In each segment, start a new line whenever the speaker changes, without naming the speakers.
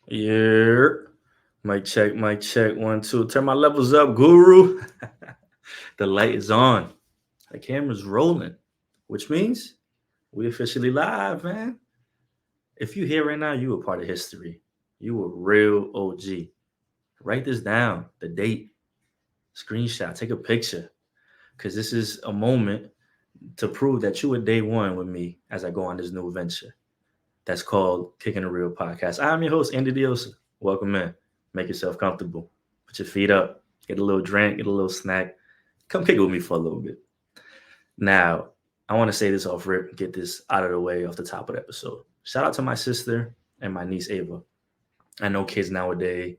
Yeah. Mic check, mic check. 1, 2. Turn my levels up, guru. The light is on. The camera's rolling, which means we officially live, man. If you here right now, you a part of history. You a real OG. Write this down, the date, screenshot, take a picture, because this is a moment to prove that you were day one with me as I go on this new venture. That's called Kicking a Real Podcast. I'm your host, Andy Diosa. Welcome in. Make yourself comfortable. Put your feet up. Get a little drink. Get a little snack. Come kick it with me for a little bit. Now, I want to say this off rip, get this out of the way off the top of the episode. Shout out to my sister and my niece Ava. I know kids nowadays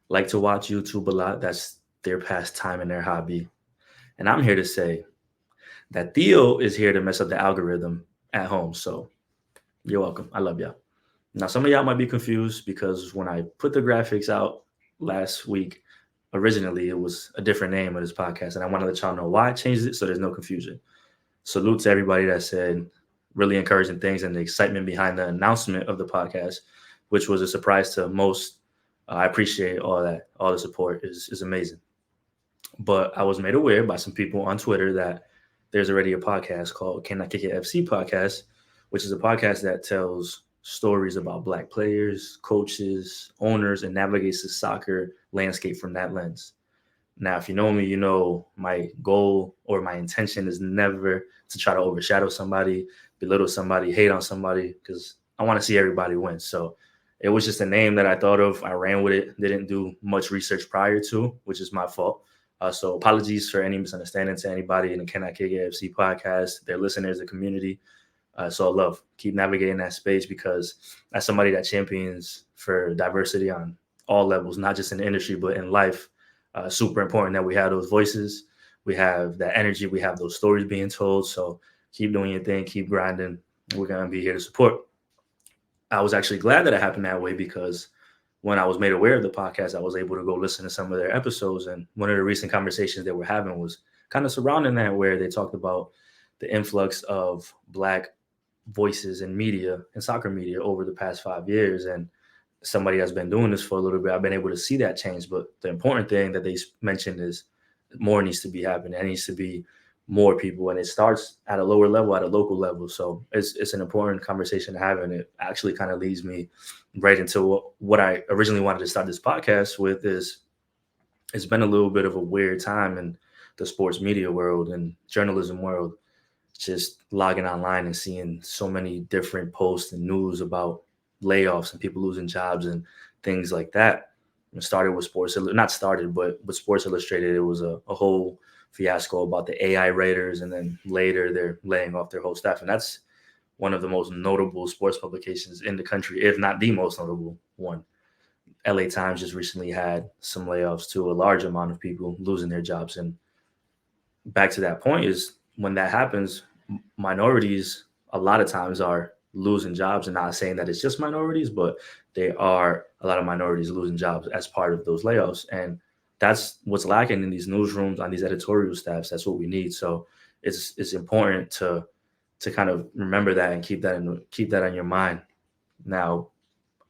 like to watch YouTube a lot. That's their pastime and their hobby. And I'm here to say that Theo is here to mess up the algorithm at home. So you're welcome. I love y'all. Now, some of y'all might be confused because when I put the graphics out last week, originally it was a different name of this podcast, and I want to let y'all know why I changed it so there's no confusion. Salute to everybody that said really encouraging things and the excitement behind the announcement of the podcast, which was a surprise to most. I appreciate all that. All the support is amazing. But I was made aware by some people on Twitter that there's already a podcast called Can I Kick It FC Podcast, which is a podcast that tells stories about Black players, coaches, owners, and navigates the soccer landscape from that lens. Now, if you know me, you know my goal or my intention is never to try to overshadow somebody, belittle somebody, hate on somebody, because I want to see everybody win. So it was just a name that I thought of. I ran with it, didn't do much research prior to, which is my fault. So apologies for any misunderstanding to anybody in the Can I Kick It FC podcast, their listeners, the community. So I love keep navigating that space because as somebody that champions for diversity on all levels, not just in the industry, but in life, super important that we have those voices, we have that energy, we have those stories being told. So keep doing your thing, keep grinding. We're going to be here to support. I was actually glad that it happened that way because when I was made aware of the podcast, I was able to go listen to some of their episodes. And one of the recent conversations they were having was kind of surrounding that, where they talked about the influx of Black voices in media and soccer media over the past 5 years. And somebody that's been doing this for a little bit, I've been able to see that change. But the important thing that they mentioned is more needs to be happening. There needs to be more people, and it starts at a lower level, at a local level. So it's an important conversation to have, and it actually kind of leads me right into what I originally wanted to start this podcast with. Is it's been a little bit of a weird time in the sports media world and journalism world, just logging online and seeing so many different posts and news about layoffs and people losing jobs and things like that. It started with not started, but with Sports Illustrated, it was a whole fiasco about the AI writers, and then later they're laying off their whole staff. And that's one of the most notable sports publications in the country, if not the most notable one. LA Times just recently had some layoffs to a large amount of people losing their jobs. And back to that point is when that happens, minorities a lot of times are losing jobs, and not saying that it's just minorities, but there are a lot of minorities losing jobs as part of those layoffs. And that's what's lacking in these newsrooms, on these editorial staffs. That's what we need. So it's important to kind of remember that and keep that on your mind. Now,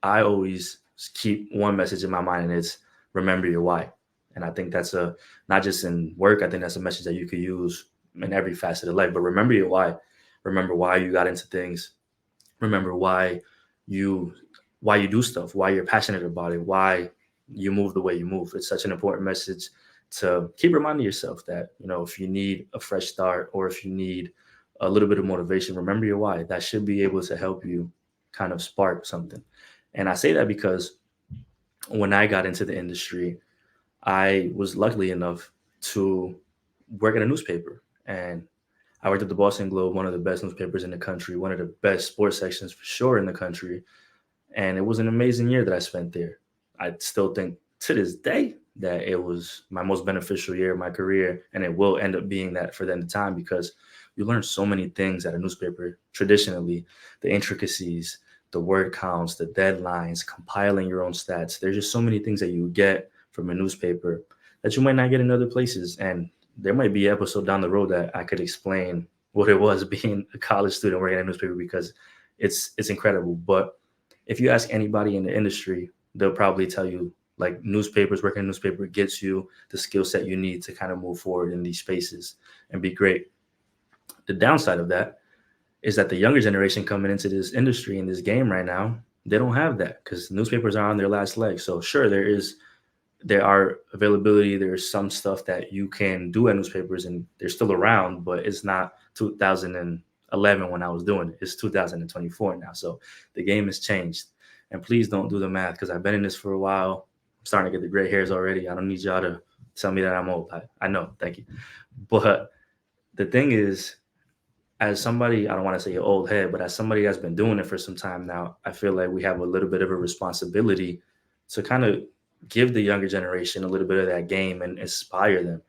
I always keep one message in my mind, and it's remember your why. And I think that's a not just in work. I think that's a message that you could use in every facet of life. But remember your why. Remember why you got into things. Remember you why you do stuff. Why you're passionate about it. Why you move the way you move. It's such an important message to keep reminding yourself that, if you need a fresh start or if you need a little bit of motivation, remember your why. That should be able to help you kind of spark something. And I say that because when I got into the industry, I was lucky enough to work at a newspaper. And I worked at the Boston Globe, one of the best newspapers in the country, one of the best sports sections for sure in the country. And it was an amazing year that I spent there. I still think to this day that it was my most beneficial year of my career. And it will end up being that for the end of time, because you learn so many things at a newspaper traditionally, the intricacies, the word counts, the deadlines, compiling your own stats. There's just so many things that you get from a newspaper that you might not get in other places. And there might be an episode down the road that I could explain what it was being a college student working at a newspaper, because it's incredible. But if you ask anybody in the industry, they'll probably tell you like newspapers, working in a newspaper gets you the skill set you need to kind of move forward in these spaces and be great. The downside of that is that the younger generation coming into this industry in this game right now, they don't have that because newspapers are on their last leg. So sure, there are availability. There's some stuff that you can do at newspapers and they're still around, but it's not 2011 when I was doing it. It's 2024 now. So the game has changed. And please don't do the math because I've been in this for a while. I'm starting to get the gray hairs already. I don't need y'all to tell me that I'm old. I know. Thank you. But the thing is, as somebody, I don't want to say an old head, but as somebody that's been doing it for some time now, I feel like we have a little bit of a responsibility to kind of give the younger generation a little bit of that game and inspire them.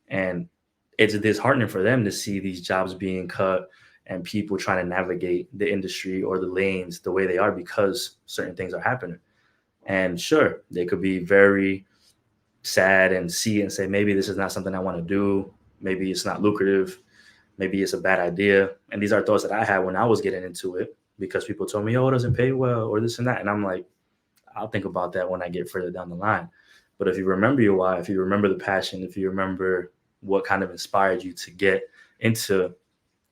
And it's disheartening for them to see these jobs being cut and people trying to navigate the industry or the lanes the way they are because certain things are happening. And sure, they could be very sad and see and say, maybe this is not something I want to do. Maybe it's not lucrative. Maybe it's a bad idea. And these are thoughts that I had when I was getting into it because people told me, oh, it doesn't pay well or this and that. And I'm like, I'll think about that when I get further down the line. But if you remember your why, if you remember the passion, if you remember what kind of inspired you to get into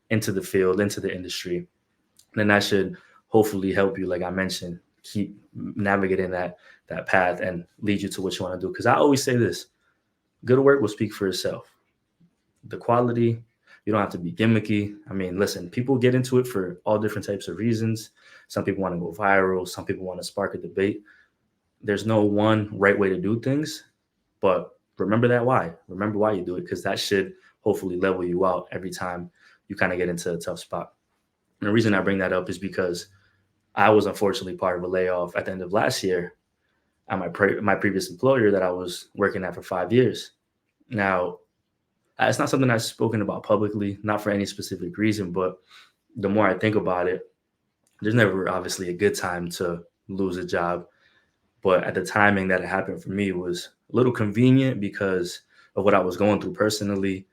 the field, into the industry, then that should hopefully help you, like I mentioned, keep navigating that path and lead you to what you want to do. Because I always say this: good work will speak for itself. The quality, you don't have to be gimmicky. I mean, listen, people get into it for all different types of reasons. Some people want to go viral. Some people want to spark a debate. There's no one right way to do things, but remember that why. Remember why you do it, because that should hopefully level you out every time you kind of get into a tough spot. And the reason I bring that up is because I was unfortunately part of a layoff at the end of last year at my previous employer that I was working at for 5 years. Now, it's not something I've spoken about publicly, not for any specific reason, but the more I think about it, there's never obviously a good time to lose a job. But at the timing that it happened for me was a little convenient because of what I was going through personally.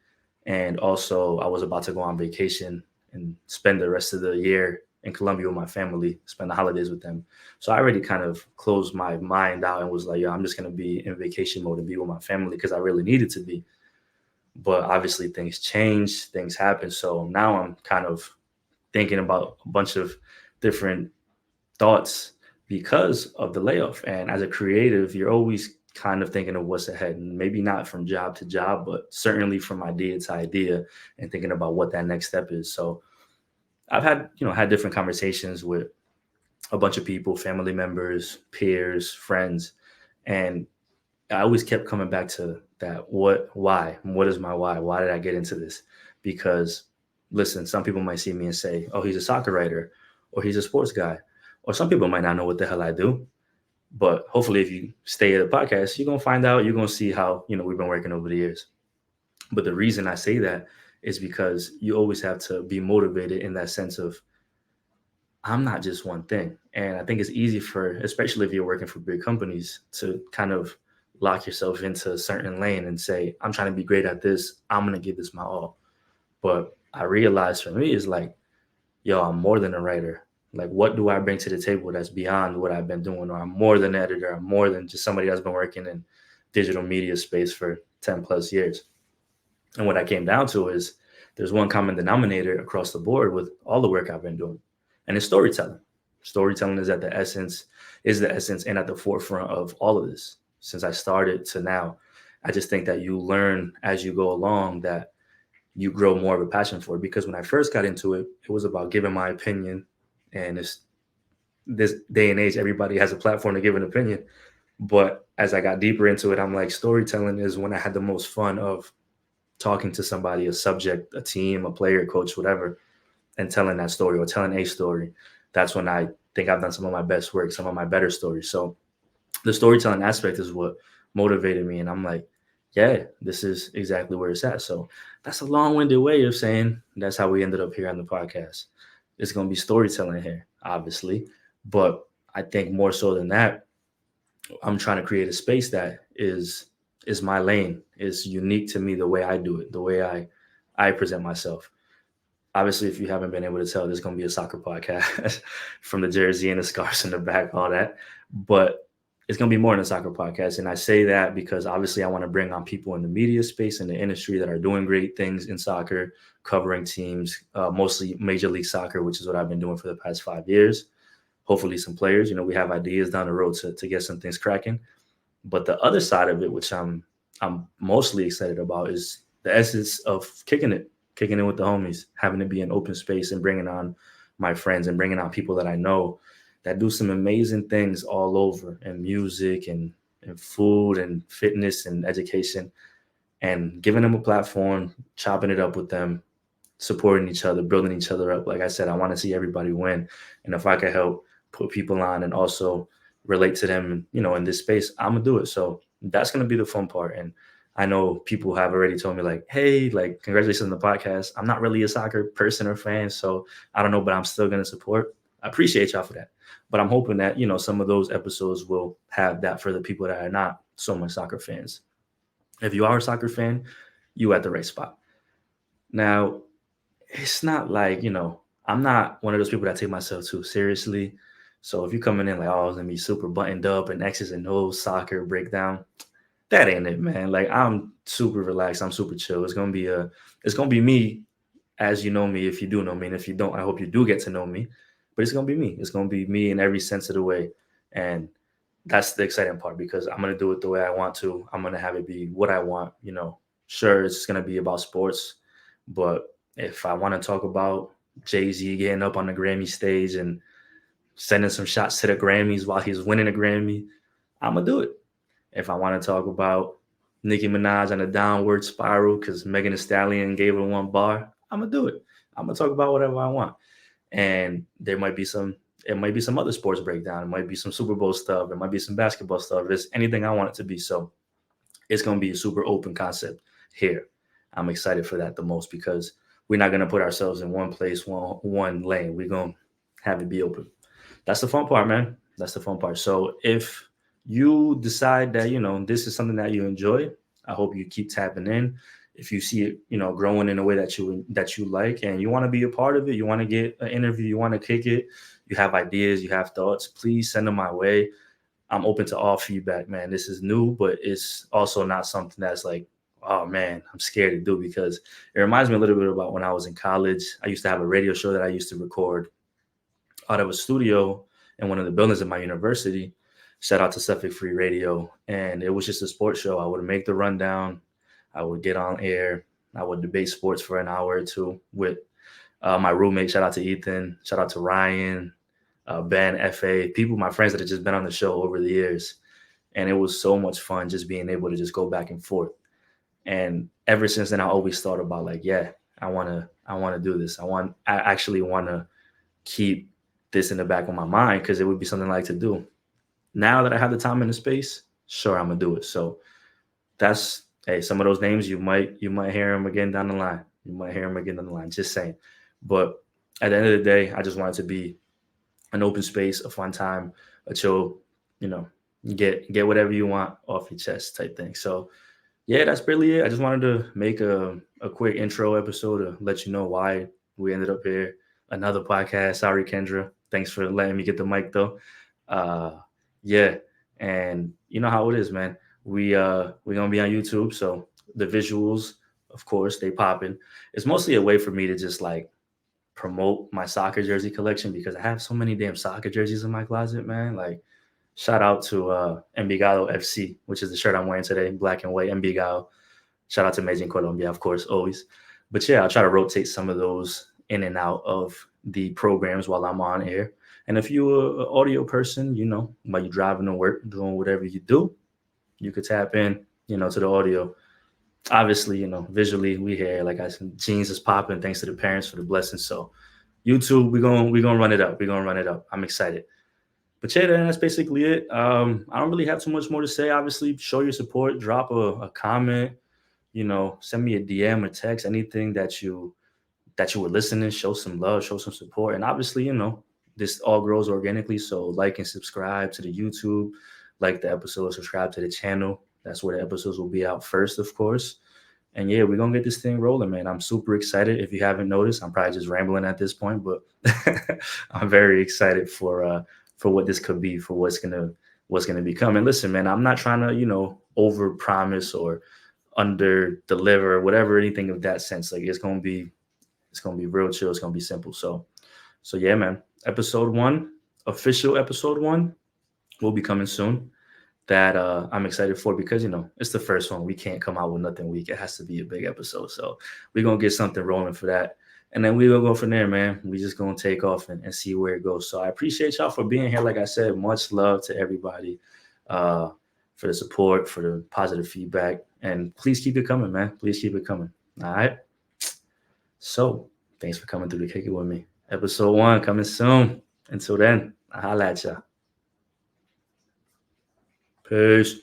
And also, I was about to go on vacation and spend the rest of the year in Colombia with my family, spend the holidays with them. So I already kind of closed my mind out and was like, yeah, I'm just going to be in vacation mode and be with my family because I really needed to be. But obviously, things change, things happen. So now I'm kind of thinking about a bunch of different thoughts because of the layoff. And as a creative, you're always kind of thinking of what's ahead, and maybe not from job to job, but certainly from idea to idea and thinking about what that next step is. So I've had different conversations with a bunch of people, family members, peers, friends, and I always kept coming back to that. What is my why? Why did I get into this? Because listen, some people might see me and say, oh, he's a soccer writer or he's a sports guy. Or some people might not know what the hell I do. But hopefully if you stay at the podcast, you're gonna find out, you're gonna see how, we've been working over the years. But the reason I say that is because you always have to be motivated in that sense of I'm not just one thing. And I think it's easy for, especially if you're working for big companies, to kind of lock yourself into a certain lane and say, I'm trying to be great at this. I'm going to give this my all. But I realized for me is like, yo, I'm more than a writer. Like, what do I bring to the table that's beyond what I've been doing? Or I'm more than an editor. I'm more than just somebody that's been working in digital media space for 10 plus years. And what I came down to is there's one common denominator across the board with all the work I've been doing, and it's storytelling. Storytelling is the essence and at the forefront of all of this. Since I started to now, I just think that you learn as you go along, that you grow more of a passion for it. Because when I first got into it, it was about giving my opinion. And it's this day and age, everybody has a platform to give an opinion. But as I got deeper into it, I'm like, storytelling is when I had the most fun of talking to somebody, a subject, a team, a player, coach, whatever, and telling that story or telling a story. That's when I think I've done some of my best work, some of my better stories. So the storytelling aspect is what motivated me. And I'm like, yeah, this is exactly where it's at. So that's a long-winded way of saying that's how we ended up here on the podcast. It's going to be storytelling here, obviously. But I think more so than that, I'm trying to create a space that is my lane, is unique to me, the way I do it, the way I present myself. Obviously, if you haven't been able to tell, there's going to be a soccer podcast from the jersey and the scarves in the back, all that. But it's going to be more than a soccer podcast. And I say that because obviously I want to bring on people in the media space and the industry that are doing great things in soccer, covering teams, mostly Major League Soccer, which is what I've been doing for the past 5 years. Hopefully, some players. We have ideas down the road to get some things cracking. But the other side of it, which I'm mostly excited about, is the essence of kicking it with the homies, having to be an open space and bringing on my friends and bringing on people that I know that do some amazing things all over in music and food and fitness and education, and giving them a platform, chopping it up with them, supporting each other, building each other up. Like I said, I want to see everybody win. And if I could help put people on and also relate to them, in this space, I'm gonna do it. So that's gonna be the fun part. And I know people have already told me like, hey, like congratulations on the podcast. I'm not really a soccer person or fan, so I don't know, but I'm still gonna support. I appreciate y'all for that. But I'm hoping that, some of those episodes will have that for the people that are not so much soccer fans. If you are a soccer fan, you at the right spot. Now, it's not like, I'm not one of those people that take myself too seriously. So if you're coming in like, oh, it's gonna be super buttoned up and X's and O's soccer breakdown, that ain't it, man. Like I'm super relaxed, I'm super chill. It's gonna be me as you know me, if you do know me. And if you don't, I hope you do get to know me. But it's gonna be me. It's gonna be me in every sense of the way. And that's the exciting part because I'm gonna do it the way I want to. I'm gonna have it be what I want. Sure, it's gonna be about sports, but if I want to talk about Jay-Z getting up on the Grammy stage and sending some shots to the Grammys while he's winning a Grammy, I'm gonna do it. If I want to talk about Nicki Minaj on a downward spiral because Megan Thee Stallion gave her one bar, I'm gonna do it. I'm gonna talk about whatever I want. And it might be some other sports breakdown. It might be some Super Bowl stuff. It might be some basketball stuff. It's anything I want it to be. So it's going to be a super open concept here. I'm excited for that the most because we're not going to put ourselves in one place, one lane. We're going to have it be open. That's the fun part, man. That's the fun part. So if you decide that, this is something that you enjoy, I hope you keep tapping in. If you see it, growing in a way that you like and you want to be a part of it, you want to get an interview, you want to kick it, you have ideas, you have thoughts, please send them my way. I'm open to all feedback, man. This is new, but it's also not something that's like, oh man, I'm scared to do because it reminds me a little bit about when I was in college. I used to have a radio show that I used to record out of a studio in one of the buildings of my university. Shout out to Suffolk Free Radio. And it was just a sports show. I would make the rundown, I would get on air, I would debate sports for an hour or two with my roommate. Shout out to Ethan, shout out to Ryan, Ben, FA, people, my friends that have just been on the show over the years. And it was so much fun just being able to just go back and forth. And ever since then, I always thought about like, yeah, I want to do this. I actually want to keep this in the back of my mind because it would be something I like to do. Now that I have the time and the space, sure, I'm gonna do it. So that's hey, some of those names you might hear them again down the line. You might hear them again down the line. Just saying. But at the end of the day, I just want it to be an open space, a fun time, a chill, you know, get whatever you want off your chest type thing. So yeah, that's really it. I just wanted to make a quick intro episode to let you know why we ended up here. Another podcast. Sorry, Kendra. Thanks for letting me get the mic though. Uh yeah. And you know how it is, man. We're gonna be on YouTube, so the visuals, of course, they popping. It's mostly a way for me to just like promote my soccer jersey collection because I have so many damn soccer jerseys in my closet, man. Like shout out to Envigado FC, which is the shirt I'm wearing today, black and white Envigado. Shout out to Amazing Colombia, of course, always. But yeah, I'll try to rotate some of those in and out of the programs while I'm on air. And if you're an audio person, while you're driving to work, doing whatever you do, you could tap in, to the audio. Obviously, visually we hear like I said, jeans is popping thanks to the parents for the blessings. So YouTube, we're gonna run it up. We're gonna run it up. I'm excited. But yeah, that's basically it. I don't really have too much more to say. Obviously, show your support, drop a comment, send me a DM or text, anything that you were listening, show some love, show some support. And obviously, this all grows organically. So like and subscribe to the YouTube, like the episode, subscribe to the channel. That's where the episodes will be out first, of course. And yeah, we're gonna get this thing rolling, man. I'm super excited. If you haven't noticed, I'm probably just rambling at this point, but I'm very excited for what this could be, for what's gonna what's going to be coming. Listen, man, I'm not trying to, over promise or under deliver, whatever, anything of that sense. Like it's gonna be real chill. It's gonna be simple. So yeah, man. Episode one, official episode one, will be coming soon. That I'm excited for because it's the first one. We can't come out with nothing weak. It has to be a big episode. So we're gonna get something rolling for that. And then we're gonna go from there, man. We just gonna take off and see where it goes. So I appreciate y'all for being here. Like I said, much love to everybody uh for the support, for the positive feedback. And please keep it coming, man. Please keep it coming. All right. So thanks for coming through the Kick It with me. Episode one coming soon. Until then, I'll holla at ya. Peace.